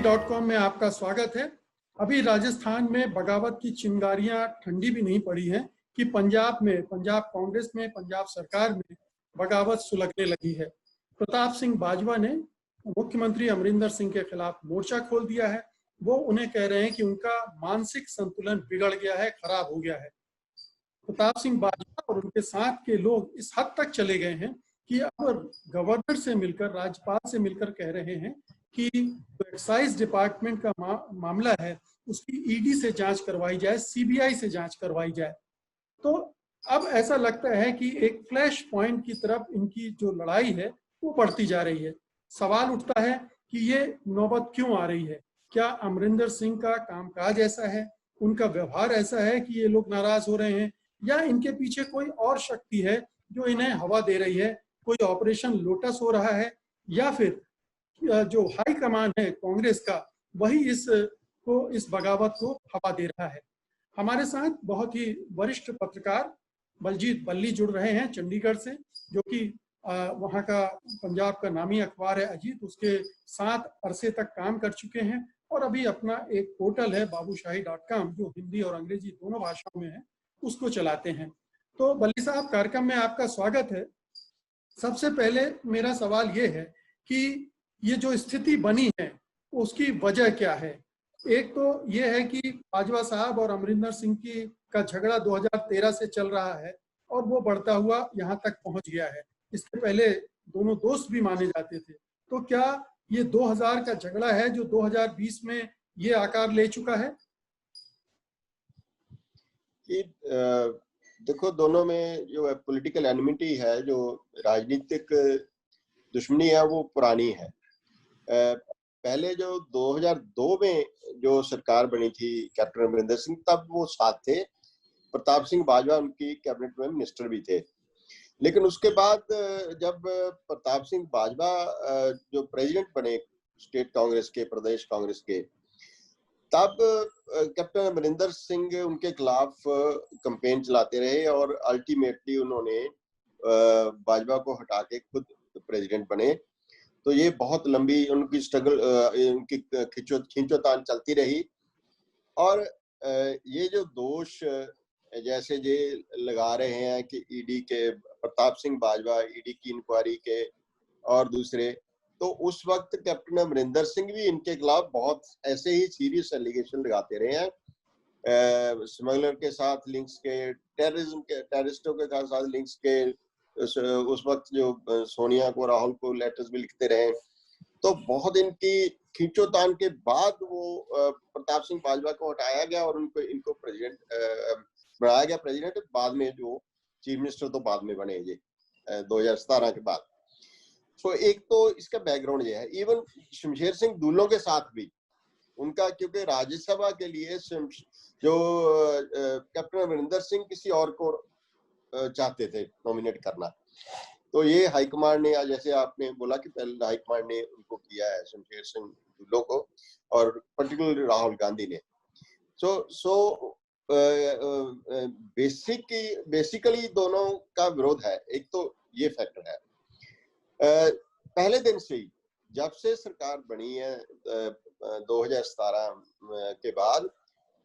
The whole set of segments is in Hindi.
shmshir.com में आपका स्वागत है। अभी राजस्थान में बगावत की चिंगारियां ठंडी भी नहीं पड़ी हैं कि पंजाब कांग्रेस में, पंजाब सरकार में बगावत सुलगने लगी है। प्रताप सिंह बाजवा ने मुख्यमंत्री अमरिंदर सिंह के खिलाफ मोर्चा खोल दिया है। वो उन्हें कह रहे हैं कि उनका मानसिक संतुलन बिगड़ गया है, खराब हो गया है। प्रताप सिंह बाजवा और उनके साथ के लोग इस हद तक चले गए हैं कि अब गवर्नर से मिलकर, राज्यपाल से मिलकर कह रहे हैं कि जो एक्साइज डिपार्टमेंट का मामला है उसकी ईडी से जांच करवाई जाए, सीबीआई से जांच करवाई जाए। तो अब ऐसा लगता है कि एक फ्लैश पॉइंट की तरफ इनकी जो लड़ाई है वो बढ़ती जा रही है। सवाल उठता है कि ये नौबत क्यों आ रही है? क्या अमरिंदर सिंह का कामकाज ऐसा है, उनका व्यवहार ऐसा है कि ये लोग नाराज हो रहे हैं, या इनके पीछे कोई और शक्ति है जो इन्हें हवा दे रही है? कोई ऑपरेशन लोटस हो रहा है, या फिर जो हाई कमान है कांग्रेस का वही इस बगावत को हवा दे रहा है? हमारे साथ बहुत ही वरिष्ठ पत्रकार बलजीत बल्ली जुड़ रहे हैं चंडीगढ़ से, जो कि वहाँ का पंजाब का नामी अखबार है अजीत, उसके साथ अरसे तक काम कर चुके हैं और अभी अपना एक पोर्टल है बाबूशाही.com जो हिंदी और अंग्रेजी दोनों भाषाओं में है, उसको चलाते हैं। तो बल्ली साहब, कार्यक्रम में आपका स्वागत है। सबसे पहले मेरा सवाल ये है कि ये जो स्थिति बनी है उसकी वजह क्या है? एक तो ये है कि बाजवा साहब और अमरिंदर सिंह का झगड़ा 2013 से चल रहा है और वो बढ़ता हुआ यहाँ तक पहुंच गया है। इससे पहले दोनों दोस्त भी माने जाते थे। तो क्या ये 2000 का झगड़ा है जो 2020 में ये आकार ले चुका है? देखो, दोनों में जो पॉलिटिकल एनिमिटी है, जो राजनीतिक दुश्मनी है, वो पुरानी है। पहले जो 2002 में जो सरकार बनी थी कैप्टन अमरिंदर सिंह, तब वो साथ थे। प्रताप सिंह बाजवा उनकी कैबिनेट में मिनिस्टर भी थे। लेकिन उसके बाद जब प्रताप सिंह बाजवा जो प्रेसिडेंट बने स्टेट कांग्रेस के, प्रदेश कांग्रेस के, तब कैप्टन अमरिंदर सिंह उनके खिलाफ कैंपेन चलाते रहे और अल्टीमेटली उन्होंने बाजवा को हटा के खुद प्रेसिडेंट बने। तो ये बहुत लंबी उनकी स्ट्रगल, उनकी खींचोतान चलती रही। और ये जो दोष जैसे ये लगा रहे हैं कि ईडी के, प्रताप सिंह बाजवा ईडी की इंक्वायरी के और दूसरे, तो उस वक्त कैप्टन अमरिंदर सिंह भी इनके खिलाफ बहुत ऐसे ही सीरियस एलिगेशन लगाते रहे हैं। स्मगलर के साथ लिंक्स के, टेररिस्टों के साथ लिंक्स के। उस वक्त जो सोनिया को, राहुल को लेटर्स भी लिखते रहे। तो बहुत इनकी खींचोतान के बाद वो प्रताप सिंह बाजवा को हटाया गया और इनको प्रेसिडेंट बनाया गया, प्रेसिडेंट। बाद में जो चीफ मिनिस्टर तो बाद में बने ये 2017 के बाद। सो एक तो इसका बैकग्राउंड ये है। इवन शमशेर सिंह दूलों के साथ भी उनका, क्योंकि राज्यसभा के लिए जो कैप्टन अमरिंदर सिंह किसी और को चाहते थे नॉमिनेट करना, तो ये हाईकमांड ने, जैसे आपने बोला कि पहले हाईकमांड ने उनको किया है शमशेर सिंह दूलों को, और पर्टिकुलरली राहुल गांधी ने। सो बेसिकली दोनों का विरोध है। एक तो ये फैक्टर है। पहले दिन से ही, जब से सरकार बनी है 2017 के बाद,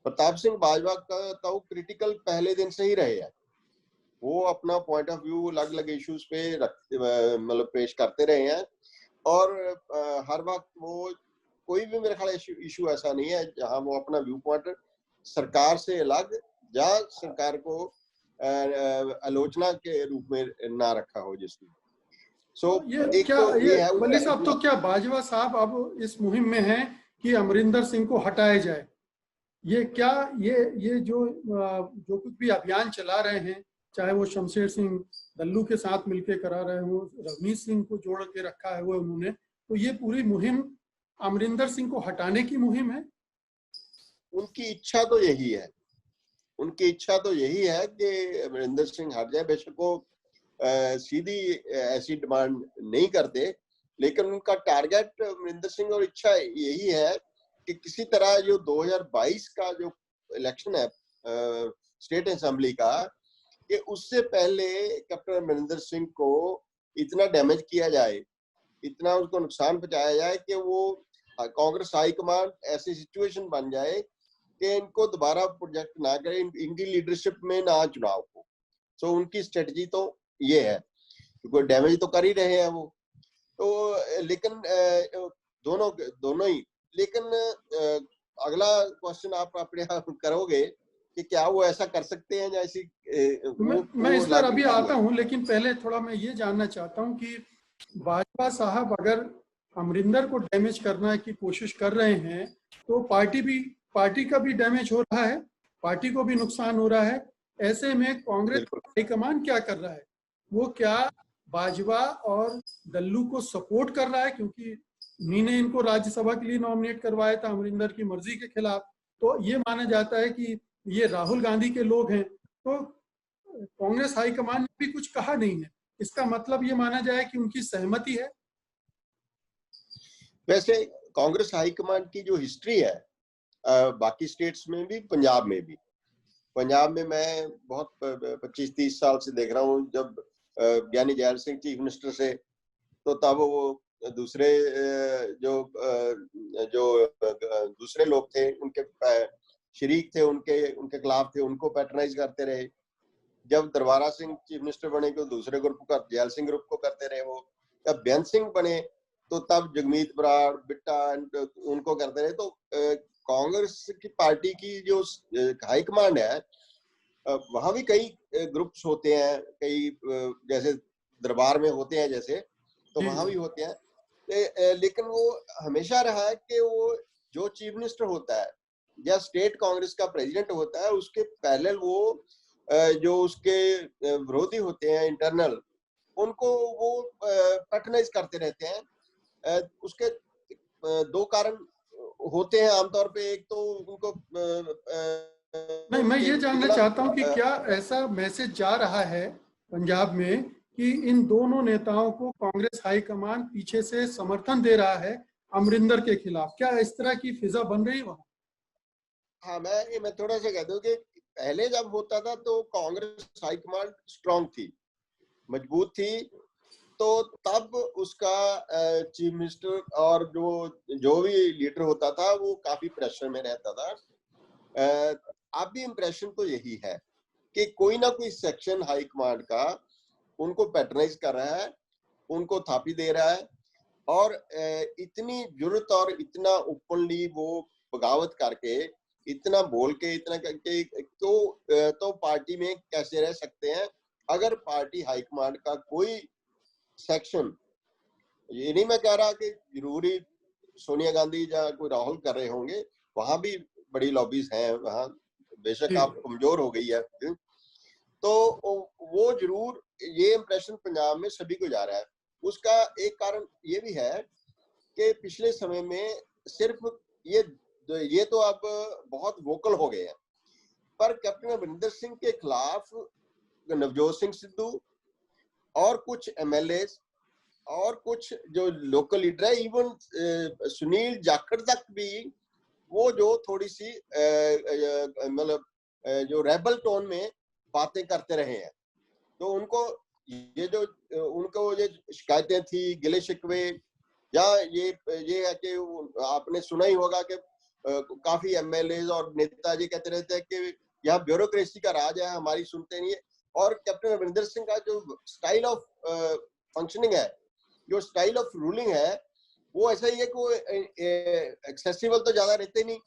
प्रताप सिंह बाजवा का वो क्रिटिकल पहले दिन से ही रहे हैं। वो अपना पॉइंट ऑफ व्यू अलग अलग इश्यूज पे मतलब पेश करते रहे हैं। और हर वक्त वो कोई भी, मेरे ख्याल इशू ऐसा नहीं है जहां वो अपना व्यू पॉइंट सरकार से अलग या सरकार को आलोचना के रूप में ना रखा हो जिसकी। बल्ली साहब, तो क्या बाजवा साहब अब इस मुहिम में हैं कि अमरिंदर सिंह को हटाया जाए? ये जो कुछ भी अभियान चला रहे हैं, चाहे वो शमशेर सिंह दल्लू के साथ मिलकर करा रहे हो, रवनीत सिंह को जोड़ के रखा है वो उन्होंने, तो ये पूरी मुहिम अमरिंदर सिंह को हटाने की मुहिम है? उनकी इच्छा तो यही है। उनकी इच्छा तो यही है कि अमरिंदर सिंह हट जाए। बेशक वो सीधी ऐसी डिमांड नहीं करते, लेकिन उनका टारगेट अमरिंदर सिंह और इच्छा यही है कि किसी तरह जो 2022 का जो इलेक्शन है स्टेट असेंबली का, कि उससे पहले कैप्टन अमरिंदर सिंह को इतना डैमेज किया जाए, इतना उसको नुकसान पहुंचाया जाए कि वो कांग्रेस हाईकमान ऐसी सिचुएशन बन जाए कि इनको दोबारा प्रोजेक्ट ना करें, इनकी लीडरशिप में ना चुनाव हो। सो उनकी स्ट्रेटजी तो ये है, क्योंकि डैमेज तो कर ही रहे हैं वो। तो लेकिन दोनों दोनों ही, लेकिन अगला क्वेश्चन आप अपने आप करोगे कि क्या वो ऐसा कर सकते हैं जैसी मैं इस पर अभी आता हूं, लेकिन पहले थोड़ा मैं ये जानना चाहता हूं कि भाजपा साहब अगर अमरिंदर को डैमेज करने की कोशिश कर रहे हैं तो पार्टी का भी डैमेज हो रहा है, पार्टी को भी नुकसान हो रहा है। ऐसे में कांग्रेस हाईकमान क्या कर रहा है? वो क्या बाजवा और दल्लू को सपोर्ट कर रहा है, क्योंकि उन्हीं ने इनको राज्यसभा के लिए नॉमिनेट करवाया था अमरिंदर की मर्जी के खिलाफ। तो ये माना जाता है कि ये राहुल गांधी के लोग हैं। तो कांग्रेस हाईकमान ने भी कुछ कहा नहीं है, इसका मतलब ये माना जाए कि उनकी सहमति है। वैसे कांग्रेस हाईकमान की जो हिस्ट्री है बाकी स्टेट्स में भी, पंजाब में भी, पंजाब में मैं बहुत 25-30 साल से देख रहा हूँ। जब ज्ञानी जैल सिंह चीफ मिनिस्टर से, तो तब वो दूसरे जो दूसरे लोग थे उनके शरीक थे, उनके खिलाफ थे, उनको पैटर्नाइज करते रहे। जब दरबारा सिंह चीफ मिनिस्टर बने तो दूसरे ग्रुप का, जैल सिंह ग्रुप को करते रहे वो। जब बेअंत सिंह बने तो तब जगमीत बराड़, बिट्टा उनको करते रहे। तो कांग्रेस की पार्टी की जो हाईकमांड है, वहां भी कई ग्रुप्स होते हैं, कई जैसे दरबार में होते हैं जैसे, तो वहां भी होते हैं। लेकिन वो हमेशा रहा है कि वो जो चीफ मिनिस्टर होता है या स्टेट कांग्रेस का प्रेसिडेंट होता है, उसके पैरेलल वो जो उसके विरोधी होते हैं इंटरनल, उनको वो पैटर्नाइज करते रहते हैं। उसके दो कारण होते हैं आमतौर पे। एक तो उनको नहीं, मैं ये जानना चाहता हूं कि क्या ऐसा मैसेज जा रहा है पंजाब में कि इन दोनों नेताओं को कांग्रेस हाईकमान पीछे से समर्थन दे रहा है अमरिंदर के खिलाफ? क्या इस तरह की फिजा बन रही है वहां? हाँ, मैं थोड़ा सा कह दूं कि पहले जब होता था तो कांग्रेस हाईकमान स्ट्रांग थी, मजबूत थी, तो तब उसका चीफ मिनिस्टर और जो भी लीडर होता था वो काफी प्रेशर में रहता था। अब भी इम्प्रेशन तो यही है कि कोई ना कोई सेक्शन हाईकमांड का उनको पैटर्नाइज कर रहा है, उनको थापी दे रहा है, और इतनी जुर्रत और इतना ओपनली वो बगावत करके, इतना बोल के, इतना करके तो पार्टी में कैसे रह सकते हैं? अगर पार्टी हाईकमांड का कोई सेक्शन, ये नहीं मैं कह रहा कि जरूरी सोनिया गांधी या कोई राहुल कर रहे होंगे, वहां भी बड़ी लॉबीज हैं वहां, बेशक आप कमजोर हो गई है, तो वो जरूर ये इंप्रेशन पंजाब में सभी को जा रहा है। उसका एक कारण ये भी है कि पिछले समय में सिर्फ ये तो अब बहुत वोकल हो गए हैं, पर कैप्टन अमरिंदर सिंह के खिलाफ नवजोत सिंह सिद्धू और कुछ एमएलए और कुछ जो लोकल लीडर है, इवन सुनील जाखड़ तक भी वो जो थोड़ी सी मतलब जो रेबल टोन में बातें करते रहे हैं। तो उनको ये शिकायतें थी, गिले शिकवे, या ये है कि आपने सुना ही होगा कि काफी एमएलए और नेताजी कहते रहते हैं कि यहाँ ब्यूरोक्रेसी का राज है, हमारी सुनते नहीं है। और कैप्टन अमरिंदर सिंह का जो स्टाइल ऑफ फंक्शनिंग है, जो स्टाइल ऑफ रूलिंग है, वो ऐसा ही है कि वो एक्सेसिबल तो ज्यादा रहते नहीं।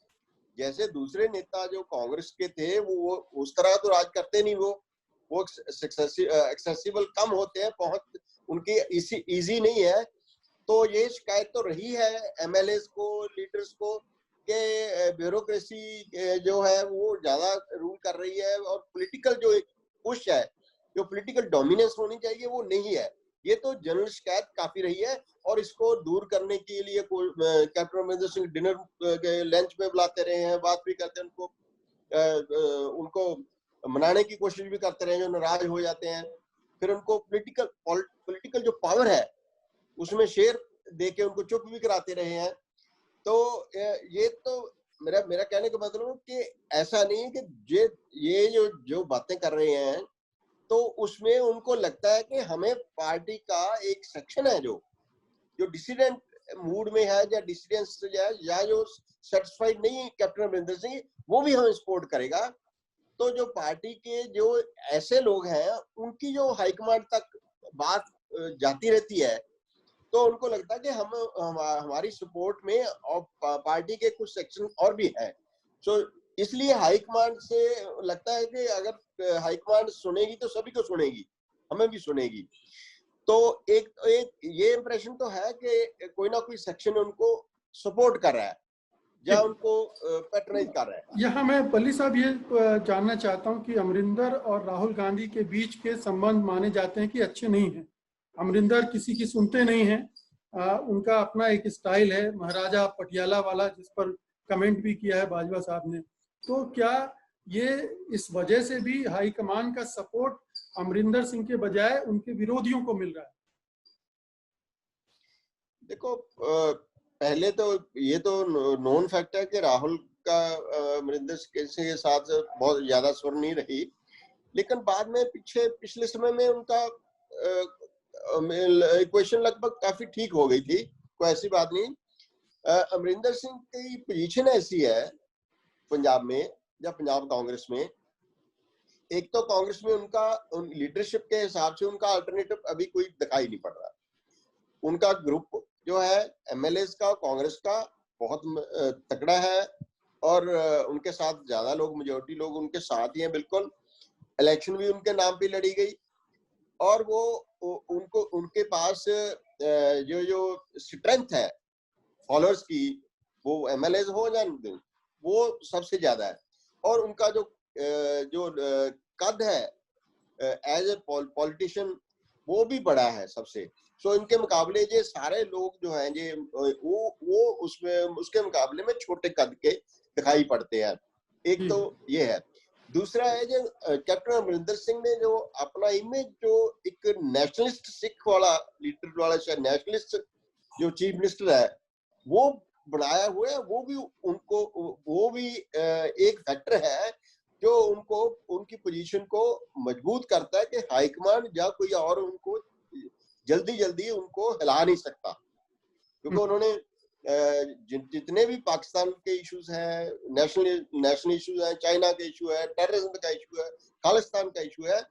जैसे दूसरे नेता जो कांग्रेस के थे वो उस तरह तो राज करते नहीं, वो एक्सेसिबल कम होते हैं, पहुंच उनकी इजी नहीं है। तो ये शिकायत तो रही है एमएलए को, लीडर्स को, कि ब्यूरोक्रेसी जो है वो ज्यादा रूल कर रही है, और पॉलिटिकल जो पुश है, जो पॉलिटिकल डोमिनेंस होनी चाहिए वो नहीं है। ये तो जनरल शिकायत काफी रही है, और इसको दूर करने के लिए कैप्टन अमरिंदर सिंह डिनर के लंच में बुलाते रहे हैं, बात भी करते हैं, उनको मनाने की कोशिश भी करते रहे, जो नाराज हो जाते हैं। फिर उनको पॉलिटिकल जो पावर है उसमें शेयर देके उनको चुप भी कराते रहे हैं। तो ये तो मेरा कहने का मतलब कि ऐसा नहीं है कि ये जो बातें कर रहे हैं, तो उसमें उनको लगता है कि हमें पार्टी का एक सेक्शन है जो डिसिडेंट मूड में है या डिसीडेंस या जो सेटिस्फाइड नहीं है कैप्टन अमरिंदर सिंह, वो भी हमें सपोर्ट करेगा। तो जो पार्टी के जो ऐसे लोग हैं उनकी जो हाईकमांड तक बात जाती रहती है, तो उनको लगता है कि हमारी सपोर्ट में और पार्टी के कुछ सेक्शन और भी हैं। सो इसलिए हाईकमांड से लगता है कि अगर हाईकमांड सुनेगी तो सभी को सुनेगी, हमें भी सुनेगी। तो एक ये इंप्रेशन तो है कि कोई ना कोई सेक्शन उनको सपोर्ट कर रहा है या उनको पैट्रनाइज कर रहा है। यहाँ मैं बल्ली साहब ये जानना चाहता हूँ कि अमरिंदर और राहुल गांधी के बीच के संबंध माने जाते हैं कि अच्छे नहीं हैं। अमरिंदर किसी की सुनते नहीं हैं, उनका अपना एक स्टाइल है महाराजा पटियाला वाला, जिस पर कमेंट भी किया है बाजवा साहब ने। तो क्या ये इस वजह से भी हाईकमान का सपोर्ट अमरिंदर सिंह के बजाय उनके विरोधियों को मिल रहा है? देखो, पहले तो ये तो नॉन फैक्ट है कि राहुल का अमरिंदर सिंह के साथ बहुत ज्यादा सुर नहीं रही, लेकिन बाद में पिछले समय में उनका इक्वेशन लगभग काफी ठीक हो गई थी, कोई ऐसी बात नहीं। अमरिंदर सिंह की पोजीशन ऐसी है पंजाब में या पंजाब कांग्रेस में, एक तो कांग्रेस में उनका लीडरशिप के हिसाब से उनका अल्टरनेटिव अभी कोई दिखाई नहीं पड़ रहा। उनका ग्रुप जो है एमएलएस का कांग्रेस का बहुत तगड़ा है और उनके साथ ज्यादा लोग, मेजोरिटी लोग उनके साथ ही हैं बिल्कुल। इलेक्शन भी उनके नाम पे लड़ी गई और वो उनको उनके पास जो स्ट्रेंथ है फॉलोअर्स की, वो एमएलएस हो या वो सबसे ज्यादा है। और उनका जो कद है एज ए पॉलिटिशियन वो भी बड़ा है सबसे। सो इनके मुकाबले ये सारे लोग जो हैं ये वो उसमें उसके मुकाबले में छोटे कद के दिखाई पड़ते हैं। एक तो ये है। दूसरा है जो कैप्टन अमरिंदर सिंह ने जो अपना इमेज जो एक नेशनलिस्ट सिख वाला लीडर वाला शायद नेशनलिस्ट जो चीफ मिनिस्टर है वो बनाया हुआ है, वो भी एक फैक्टर है जो उनको उनकी पोजीशन को मजबूत करता है कि हाईकमान या कोई और उनको जल्दी उनको हिला नहीं सकता, क्योंकि उन्होंने जितने भी पाकिस्तान के इश्यूज हैं, नेशनल इश्यूज हैं, चाइना के इशू है, टेररिज्म का इशू है, खालिस्तान का इशू है,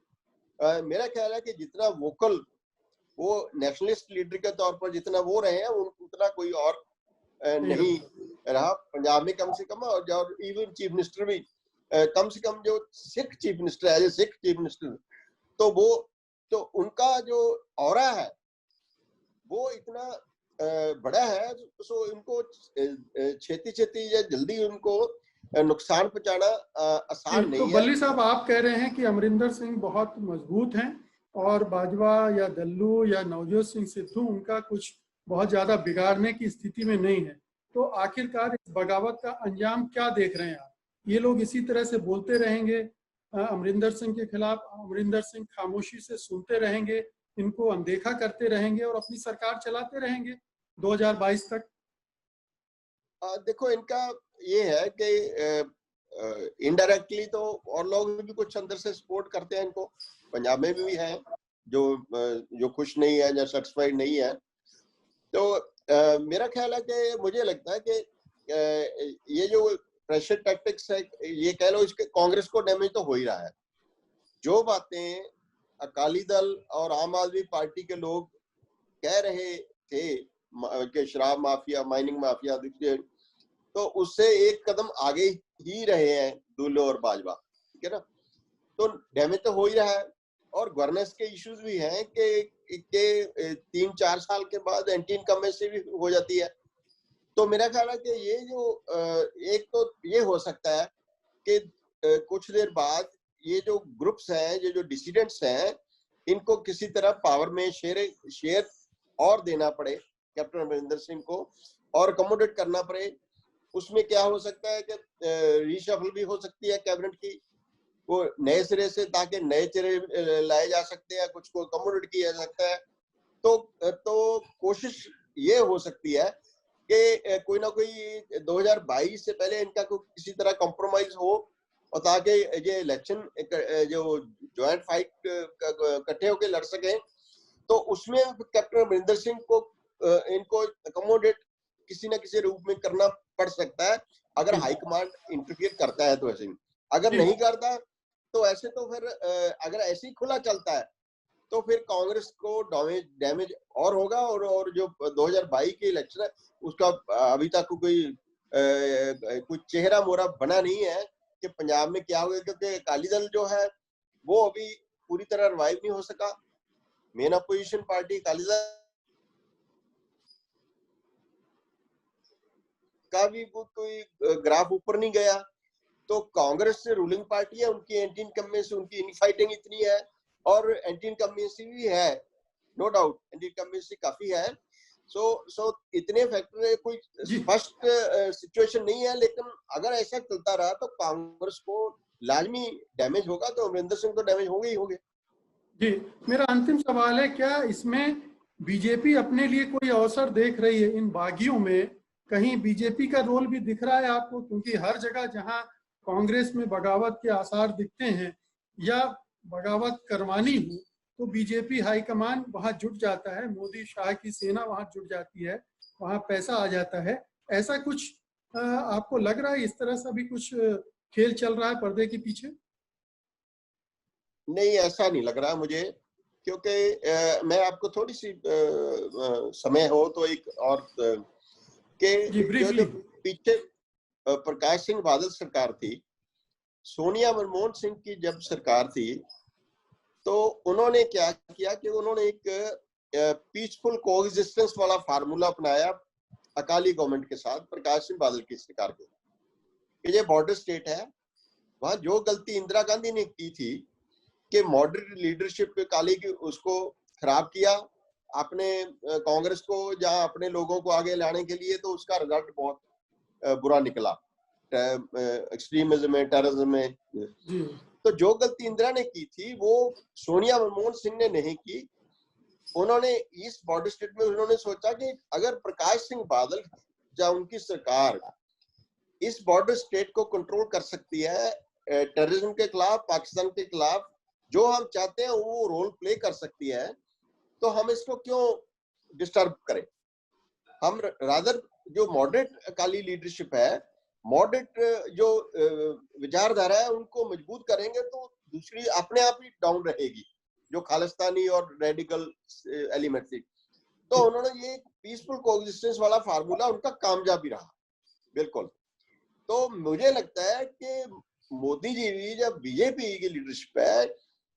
मेरा ख्याल है कि जितना वोकल वो नेशनलिस्ट लीडर के तौर पर जितना वो रहे हैं उतना कोई और नहीं रहा पंजाब में कम से कम। और इवन चीफ मिनिस्टर भी कम से कम जो सिख चीफ मिनिस्टर है, सिख चीफ मिनिस्टर, तो वो तो उनका जो ऑरा है वो इतना बड़ा है, सो इनको छेती या जल्दी उनको नुकसान पहुंचाना आसान नहीं है। तो बल्ली साहब आप कह रहे हैं कि अमरिंदर सिंह बहुत मजबूत हैं और बाजवा या दल्लू या नवजोत सिंह सिद्धू उनका कुछ बहुत ज्यादा बिगाड़ने की स्थिति में नहीं है। तो आखिरकार इस बगावत का अंजाम क्या देख रहे हैं आप? ये लोग इसी तरह से बोलते रहेंगे अमरिंदर सिंह के खिलाफ, अमरिंदर सिंह खामोशी से सुनते रहेंगे, इनको अनदेखा करते रहेंगे और अपनी सरकार चलाते रहेंगे 2022 तक? देखो, इनका ये है कि इनडायरेक्टली तो और लोग भी कुछ अंदर से सपोर्ट करते हैं इनको, पंजाब में भी है जो खुश नहीं है या सेटिस्फाइड नहीं है। तो मेरा ख्याल है कि मुझे लगता है कि ये जो प्रेशर टैक्टिक्स है, ये कह लो इसके कांग्रेस को डैमेज तो हो ही रहा है। जो बातें अकाली दल और आम आदमी पार्टी के लोग कह रहे थे कि शराब माफिया, माइनिंग माफिया, तो उससे एक कदम आगे ही रहे हैं दुल्लो और बाजवा, ठीक है ना। तो डैमेज तो हो ही रहा है और गवर्नेंस के इश्यूज भी हैं कि 3-4 साल के बाद एंटी इनकम्बेंसी भी हो जाती है। तो मेरा ख्याल है कि ये जो एक तो ये हो सकता है कि कुछ देर बाद ये जो ग्रुप्स हैं, ये जो डिसिडेंट्स हैं, इनको किसी तरह पावर में शेयर और देना पड़े कैप्टन अमरिंदर सिंह को और अकोमोडेट करना पड़े। उसमें क्या हो सकता है कि रीशफल भी हो सकती है कैबिनेट की, वो नए सिरे से, ताकि नए चेहरे लाए जा सकते हैं, कुछ को अकोमोडेट किया जा सकता है। तो कोशिश ये हो सकती है कि कोई ना कोई 2022 से पहले इनका कोई किसी तरह कॉम्प्रोमाइज हो और ताकि ये इलेक्शन जो ज्वाइंट फाइट इकट्ठे होकर लड़ सके। तो उसमें कैप्टन अमरिंदर सिंह को इनको अकोमोडेट किसी ना किसी रूप में करना पड़ सकता है, अगर हाईकमांड इंटरफियर करता है तो ऐसे। अगर नहीं करता तो ऐसे तो फिर अगर ऐसे ही खुला चलता है तो फिर कांग्रेस को डैमेज और होगा, और जो 2022 के इलेक्शन है उसका अभी तक कोई चेहरा मोहरा बना नहीं है कि पंजाब में क्या होगा, क्योंकि अकाली दल जो है वो अभी पूरी तरह रिवाइव नहीं हो सका। Main opposition party Akali Dal का भी कोई ग्राफ ऊपर नहीं गया। तो कांग्रेस से रूलिंग पार्टी है, उनकी एंटी इनकम्बेंसी, उनकी इनफाइटिंग इतनी है, और एंटी इनकम्बेंसी भी है, नो डाउट एंटी इनकम्बेंसी काफी है। सो इतने फैक्टर, कोई स्पष्ट सिचुएशन नहीं है, लेकिन अगर ऐसा चलता रहा तो कांग्रेस को लाजमी डैमेज होगा, तो अमरिंदर सिंह तो डैमेज होंगे ही होंगे। जी, मेरा अंतिम सवाल है, क्या इसमें बीजेपी अपने लिए कोई अवसर देख रही है इन बागियों में? कहीं बीजेपी का रोल भी दिख रहा है आपको? क्योंकि हर जगह जहां कांग्रेस में बगावत के आसार दिखते हैं या बगावत करवानी हो तो बीजेपी हाईकमान वहां जुट जाता है, मोदी शाह की सेना वहां जुट जाती है, वहां पैसा आ जाता है। ऐसा कुछ आपको लग रहा है? इस तरह से भी कुछ खेल चल रहा है पर्दे के पीछे? नहीं, ऐसा नहीं लग रहा मुझे, क्योंकि मैं आपको थोड़ी सी समय हो तो एक और के जो पीछे प्रकाश सिंह बादल सरकार थी, सोनिया मनमोहन सिंह की जब सरकार थी, तो उन्होंने क्या किया कि उन्होंने एक पीसफुल कोएग्जिस्टेंस वाला फार्मूला अपनाया अकाली गवर्नमेंट के साथ, प्रकाश सिंह बादल की सरकार के। ये बॉर्डर स्टेट है, वहां जो गलती इंदिरा गांधी ने की थी कि मॉडरेट लीडरशिप अकाली की, उसको खराब किया आपने कांग्रेस को, जहां अपने लोगों को आगे लाने के लिए, तो उसका रिजल्ट बहुत बुरा निकला एक्सट्रीमिज्म में, टेररिज्म में। तो जो गलती इंदिरा ने की थी वो सोनिया मनमोहन सिंह ने नहीं की। उन्होंने ईस्ट बॉर्डर स्टेट में उन्होंने सोचा कि अगर प्रकाश सिंह बादल या उनकी सरकार इस बॉर्डर स्टेट को कंट्रोल कर सकती है, टेररिज्म के खिलाफ, पाकिस्तान के खिलाफ जो हम चाहते हैं वो रोल प्ले कर सकती है, तो हम इसको क्यों डिस्टर्ब करें। हम रादर जो मॉडरेट अकाली लीडरशिप है, मॉडरेट जो विचारधारा है, उनको मजबूत करेंगे तो दूसरी अपने आप ही डाउन रहेगी, जो खालिस्तानी और रेडिकल एलिमेंट थी। तो उन्होंने ये पीसफुल कोएग्जिस्टेंस वाला फार्मूला उनका कामयाब भी रहा, बिल्कुल। तो मुझे लगता है कि मोदी जी भी, जब बीजेपी की लीडरशिप है,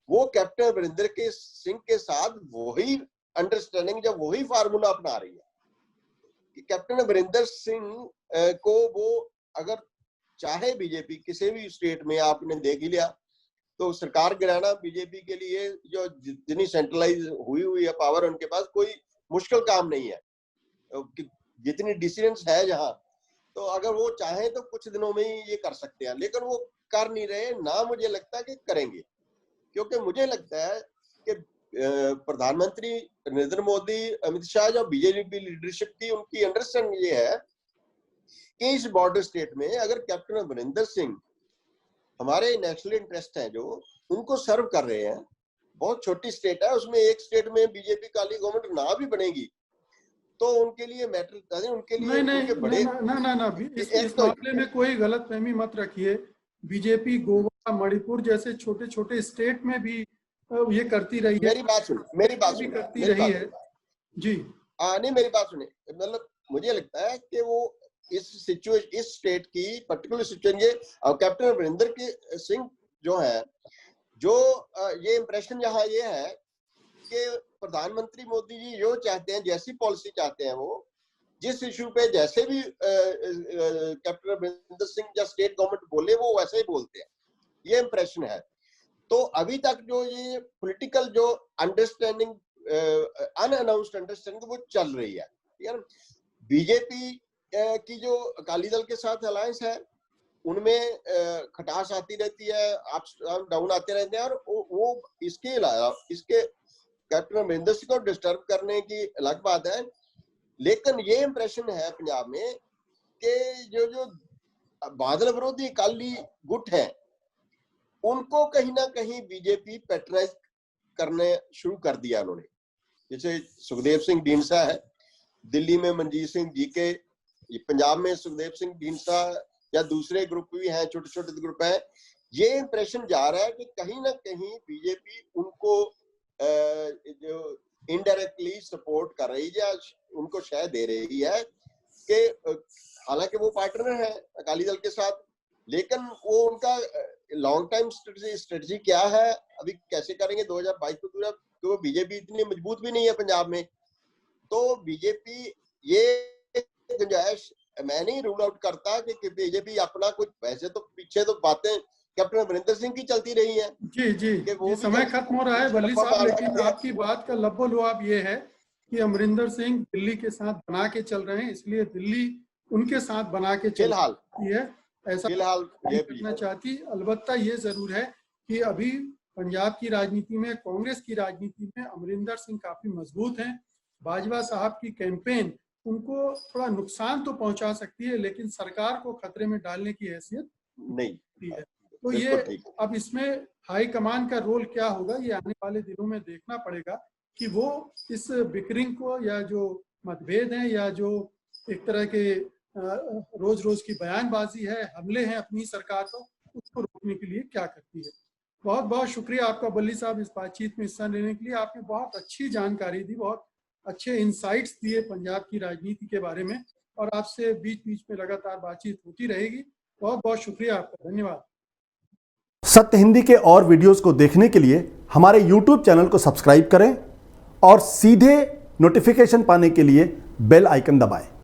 वो कैप्टन अमरिंदर के सिंह के साथ वही अंडरस्टैंडिंग, जब वही फार्मूला अपना रही है कि कैप्टन अमरिंदर सिंह को वो अगर चाहे बीजेपी किसी भी स्टेट में, आपने देख ही लिया, तो सरकार गिराना बीजेपी के लिए, जो जितनी सेंट्रलाइज हुई है पावर उनके पास, कोई मुश्किल काम नहीं है, जितनी डिसीजंस है जहां, तो अगर वो चाहे तो कुछ दिनों में ही ये कर सकते हैं, लेकिन वो कर नहीं रहे ना, मुझे लगता है कि करेंगे। क्योंकि मुझे लगता है कि प्रधानमंत्री नरेंद्र मोदी, अमित शाह, जो बीजेपी लीडरशिप की उनकी अंडरस्टैंडिंग ये है कि इस बॉर्डर स्टेट में अगर कैप्टन अमरिंदर सिंह हमारे नेशनल इंटरेस्ट हैं जो उनको सर्व कर रहे हैं, बहुत छोटी स्टेट है, उसमें एक स्टेट में बीजेपी काली गवर्नमेंट ना भी बनेगी तो उनके लिए मैटर, उनके लिए नहीं उनके बड़े ना, इस मामले में कोई गलतफहमी मत रखिए। बीजेपी गोवा, मणिपुर जैसे छोटे छोटे स्टेट में भी ये करती रही है। मेरी बात सुने करती रही है जी। नहीं, मेरी बात सुने, मतलब मुझे लगता है कि वो इस स्टेट की पर्टिकुलर सिचुएशन, ये कैप्टन अमरिंदर के सिंह जो है, जो ये इंप्रेशन यहाँ ये है कि प्रधानमंत्री मोदी जी जो चाहते हैं, जैसी पॉलिसी चाहते हैं, वो जिस इशू पे जैसे भी कैप्टन अमरिंदर सिंह या स्टेट गवर्नमेंट बोले वो वैसे ही बोलते हैं, ये इंप्रेशन है। तो अभी तक जो ये पॉलिटिकल जो अंडरस्टैंडिंग, अनअनाउंस्ड अंडरस्टैंडिंग वो चल रही है, ठीक है ना। बीजेपी की जो अकाली दल के साथ अलायंस है उनमें खटास आती रहती है, अप डाउन आते रहते हैं, और वो इसके अलावा, इसके कैप्टन अमरिंदर सिंह को डिस्टर्ब करने की अलग बात है, लेकिन ये इंप्रेशन है पंजाब में कि जो बादल विरोधी अकाली गुट है उनको कहीं ना कहीं बीजेपी पैट्रनाइज करने शुरू कर दिया उन्होंने। जैसे सुखदेव सिंह ढींडसा है, दिल्ली में मनजीत सिंह जीके, पंजाब में सुखदेव सिंह ढींडसा या दूसरे ग्रुप भी हैं, छोटे छोटे ग्रुप हैं, ये इंप्रेशन जा रहा है कि कहीं ना कहीं बीजेपी उनको जो इनडायरेक्टली सपोर्ट कर रही है, उनको शय दे रही है कि हालांकि वो पार्टनर है अकाली दल के साथ, लेकिन वो उनका लॉन्ग टाइम स्ट्रेटजी क्या है, अभी कैसे करेंगे 2022 को पूरा, तो बीजेपी इतनी मजबूत भी नहीं है पंजाब में। तो बीजेपी ये गुंजाइश मैं नहीं रूल आउट करता कि बीजेपी अपना कुछ, वैसे तो पीछे तो बातें कैप्टन अमरिंदर सिंह की चलती रही है। जी जी, वो समय खत्म हो रहा है वली साहब, लेकिन आपकी बात का लब्बो-लुआब ये है कि अमरिंदर सिंह दिल्ली के साथ बना के चल रहे हैं, इसलिए दिल्ली उनके साथ बना के चल रही है, ऐसा फिलहाल ये करना चाहती। अलबत्ता ये जरूर है कि अभी पंजाब की राजनीति में, कांग्रेस की राजनीति में अमरिंदर सिंह काफी मजबूत हैं। बाजवा साहब की कैंपेन उनको थोड़ा नुकसान तो पहुंचा सकती है, लेकिन सरकार को खतरे में डालने की हैसियत नहीं है। तो ये अब इसमें हाई कमान का रोल क्या होगा, ये आने वाले दिनों में देखना पड़ेगा कि वो इस बिकरिंग को, या जो मतभेद हैं, या जो एक तरह के रोज रोज की बयानबाजी है, हमले हैं अपनी सरकार पर, उसको रोकने के लिए क्या करती है। बहुत बहुत शुक्रिया आपका बल्ली साहब इस बातचीत में हिस्सा लेने के लिए। आपने बहुत अच्छी जानकारी दी, बहुत अच्छे इंसाइट्स दिए पंजाब की राजनीति के बारे में, और आपसे बीच बीच में लगातार बातचीत होती रहेगी। बहुत बहुत शुक्रिया आपका, धन्यवाद। सत्य हिंदी के और वीडियोस को देखने के लिए हमारे YouTube चैनल को सब्सक्राइब करें और सीधे नोटिफिकेशन पाने के लिए बेल आइकन दबाएं।